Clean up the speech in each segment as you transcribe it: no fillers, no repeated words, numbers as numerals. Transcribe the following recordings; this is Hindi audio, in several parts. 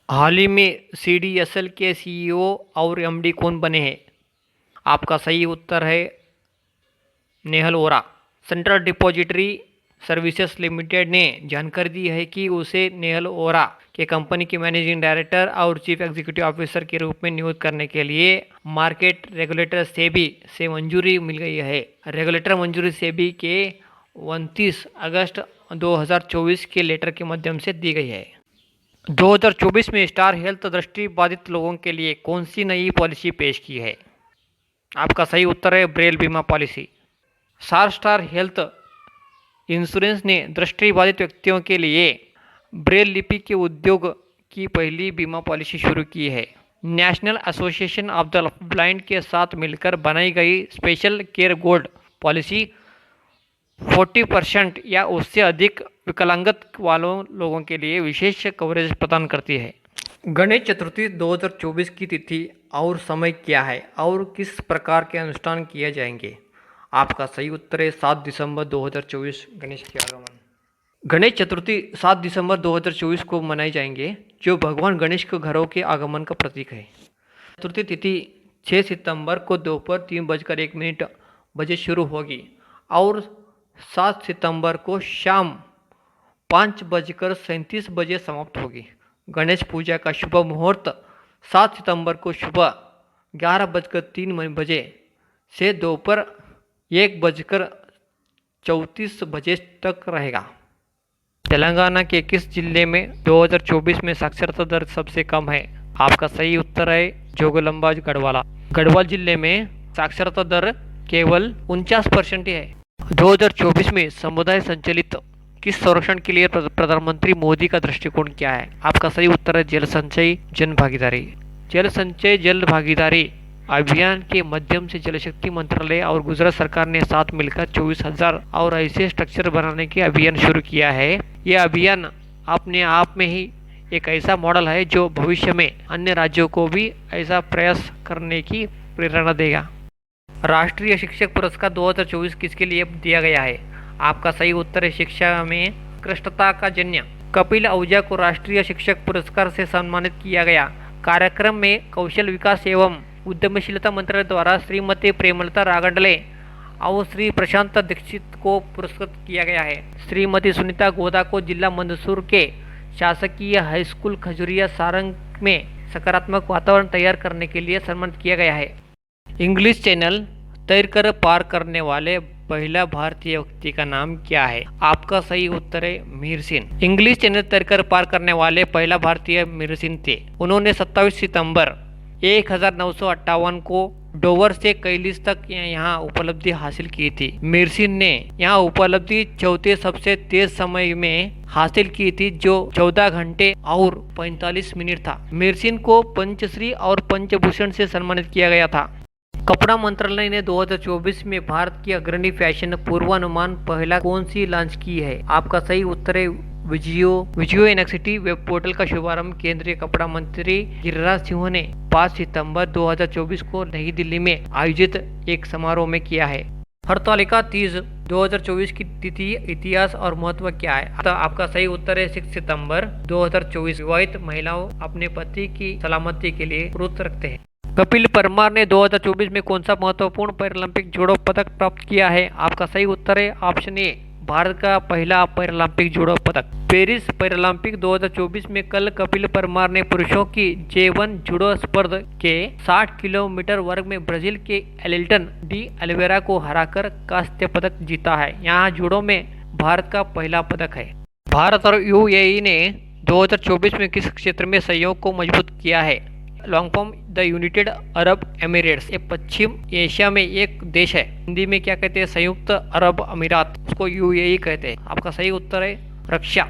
हाल ही में सीडीएसएल के सीईओ और एमडी कौन बने हैं? आपका सही उत्तर है Nehal Vora. Central depository services limited ने जानकारी दी है कि उसे नेहल वोरा के कंपनी के मैनेजिंग डायरेक्टर और चीफ एग्जीक्यूटिव ऑफिसर के रूप में नियुक्त करने के लिए मार्केट रेगुलेटर सेबी से मंजूरी मिल गई है। रेगुलेटर मंजूरी सेबी के 29 अगस्त 2024 के लेटर के माध्यम से दी गई है। 2024 में स्टार हेल्थ दृष्टि बाधित लोगों के लिए कौन सी नई पॉलिसी पेश की है? आपका सही उत्तर है ब्रेल बीमा पॉलिसी। स्टार हेल्थ इंश्योरेंस ने दृष्टिबाधित व्यक्तियों के लिए ब्रेल लिपि के उद्योग की पहली बीमा पॉलिसी शुरू की है। National association of the blind के साथ मिलकर बनाई गई स्पेशल केयर गोल्ड पॉलिसी 40% या उससे अधिक विकलांगत वालों लोगों के लिए विशेष कवरेज प्रदान करती है। गणेश चतुर्थी 2024 की तिथि और समय क्या है और किस प्रकार के अनुष्ठान किए जाएंगे? आपका सही उत्तर है 7 दिसंबर 2024 गणेश के आगमन। गणेश चतुर्थी 7 दिसंबर 2024 को मनाई जाएंगे, जो भगवान गणेश के घरों के आगमन का प्रतीक है। चतुर्थी तिथि 6 सितंबर को दोपहर 3:01 बजे शुरू होगी और 7 सितंबर को शाम 5:37 बजे समाप्त होगी। गणेश पूजा का शुभ मुहूर्त 7 सितंबर को सुबह 11:03 से दोपहर 1:34 तक रहेगा। तेलंगाना के किस जिले में 2024 में साक्षरता दर सबसे कम है? आपका सही उत्तर है जोगलंबा गढ़वाला। गढ़वाल जिले में साक्षरता दर केवल 49% है। 2024 में समुदाय संचालित किस संरक्षण के लिए प्रधानमंत्री मोदी का दृष्टिकोण क्या है? आपका सही उत्तर है जल संचय जन भागीदारी। जल संचय जल भागीदारी अभियान के माध्यम से जल शक्ति मंत्रालय और गुजरात सरकार ने साथ मिलकर 24,000 और ऐसे स्ट्रक्चर बनाने के अभियान शुरू किया है। यह अभियान अपने आप में ही एक ऐसा मॉडल है जो भविष्य में अन्य राज्यों को भी ऐसा प्रयास करने की प्रेरणा देगा। राष्ट्रीय शिक्षक पुरस्कार 2024 किसके लिए दिया गया है? आपका सही उत्तर है शिक्षा में उत्कृष्टता का जन्य। कपिल आहूजा को राष्ट्रीय शिक्षक पुरस्कार से सम्मानित किया गया। कार्यक्रम में कौशल विकास एवं उद्यमशीलता मंत्रालय द्वारा श्रीमती प्रेमलता रागंडले और श्री प्रशांत दीक्षित को पुरस्कृत किया गया है। श्रीमती सुनीता गोदा को जिला मंदसौर के शासकीय हाईस्कूल खजुरिया सारंग में सकारात्मक वातावरण तैयार करने के लिए सम्मानित किया गया है। इंग्लिश चैनल तैरकर पार करने वाले पहला भारतीय व्यक्ति का नाम क्या है? आपका सही उत्तर है मीर सिंह। इंग्लिश चैनल तैरकर पार करने वाले पहला भारतीय मीर सिंह थे। उन्होंने 27 सितंबर 1958 को डोवर से कैलिस तक यहाँ उपलब्धि हासिल की थी। मीर सिंह ने यहाँ उपलब्धि चौथे सबसे तेज समय में हासिल की थी, जो 14 घंटे और 45 मिनट था। मीर सिंह को पंचश्री और पंचभूषण से सम्मानित किया गया था। कपड़ा मंत्रालय ने 2024 में भारत की अग्रणी फैशन पूर्वानुमान पहला कौन सी लॉन्च की है? आपका सही उत्तर है विजियो इनेक्सिटी वेब पोर्टल का शुभारंभ केंद्रीय कपड़ा मंत्री गिरिराज सिंह ने 5 सितंबर 2024 को नई दिल्ली में आयोजित एक समारोह में किया है। हरतालिका तीज 2024 की तिथि, इतिहास और महत्व क्या है? तो आपका सही उत्तर है 6 सितंबर 2024। विवाहित महिलाओं अपने पति की सलामती के लिए व्रत रखते हैं। कपिल परमार ने 2024 में कौन सा महत्वपूर्ण पैरालंपिक जूडो पदक प्राप्त किया है? आपका सही उत्तर है ऑप्शन ए भारत का पहला पैरालंपिक जूडो पदक। पेरिस पैरालंपिक 2024 में कल कपिल परमार ने पुरुषों की J1 जूडो स्पर्धा के 60 किलोमीटर वर्ग में ब्राजील के एलिल्टन डी अलिवेरा को हराकर कांस्य पदक जीता है। यहाँ जूडो में भारत का पहला पदक है। भारत और यूएई ने 2024 में किस क्षेत्र में सहयोग को मजबूत किया है? Long form the United Arab Emirates. ये पश्चिम एशिया में एक देश है। हिंदी में क्या कहते हैं? संयुक्त अरब अमीरात, उसको यूएई कहते हैं। आपका सही उत्तर है रक्षा।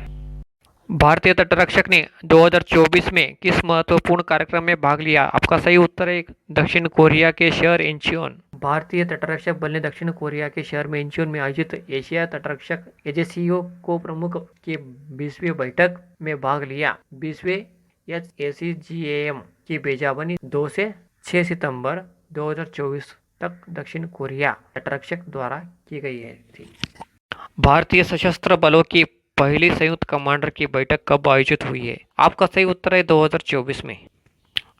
भारतीय तटरक्षक ने 2024 में किस महत्वपूर्ण कार्यक्रम में भाग लिया? आपका सही उत्तर है दक्षिण कोरिया के शहर इंचियोन। भारतीय तटरक्षक बल ने दक्षिण कोरिया के शहर में इंचियोन में आयोजित एशिया तटरक्षक एजेसीओ को प्रमुख की 20वीं बैठक में भाग लिया। 20वें HACGAM की बेजाबनी 2 से 6 सितंबर 2024 तक दक्षिण कोरिया तटरक्षक द्वारा की गई है थी। भारतीय सशस्त्र बलों की पहली संयुक्त कमांडर की बैठक कब आयोजित हुई है? आपका सही उत्तर है 2024 में।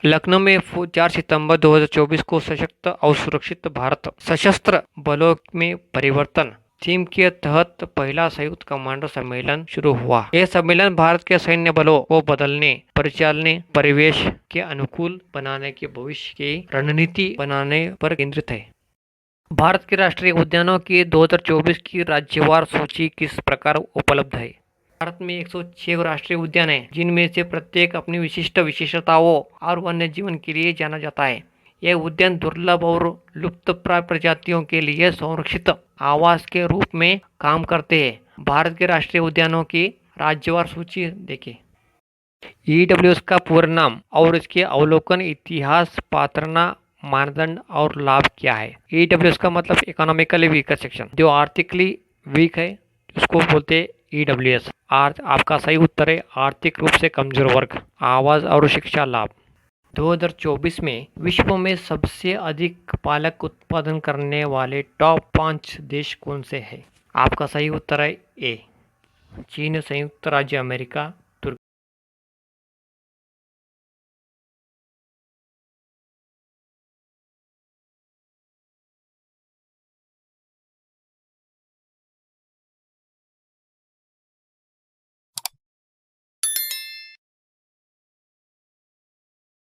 लखनऊ में 4 सितंबर 2024 को सशक्त और सुरक्षित भारत सशस्त्र बलों में परिवर्तन थीम के तहत पहला संयुक्त कमांडर सम्मेलन शुरू हुआ। यह सम्मेलन भारत के सैन्य बलों को बदलने, परिचालने, परिवेश के अनुकूल बनाने के भविष्य की रणनीति बनाने पर केंद्रित है। भारत के राष्ट्रीय उद्यानों की 2024 की राज्यवार सूची किस प्रकार उपलब्ध है? भारत में 106 राष्ट्रीय उद्यान हैं, जिनमें से प्रत्येक अपनी विशिष्ट विशेषताओं और वन्य जीवन के लिए जाना जाता है। यह उद्यान दुर्लभ और लुप्तप्राय प्रजातियों के लिए संरक्षित आवास के रूप में काम करते हैं। भारत के राष्ट्रीय उद्यानों की राज्यवार सूची देखें। ईडब्ल्यूएस का पूर्ण नाम और इसके अवलोकन, इतिहास, पात्रता, मानदंड और लाभ क्या है? ईडब्ल्यूएस का मतलब इकोनॉमिकली वीकर सेक्शन, जो आर्थिकली वीक है उसको बोलते हैं ईडब्ल्यूएस। आपका सही उत्तर है आर्थिक रूप से कमजोर वर्ग, आवास और शिक्षा लाभ। 2024 में विश्व में सबसे अधिक पालक उत्पादन करने वाले टॉप 5 देश कौन से हैं? आपका सही उत्तर है ए, चीन, संयुक्त राज्य अमेरिका,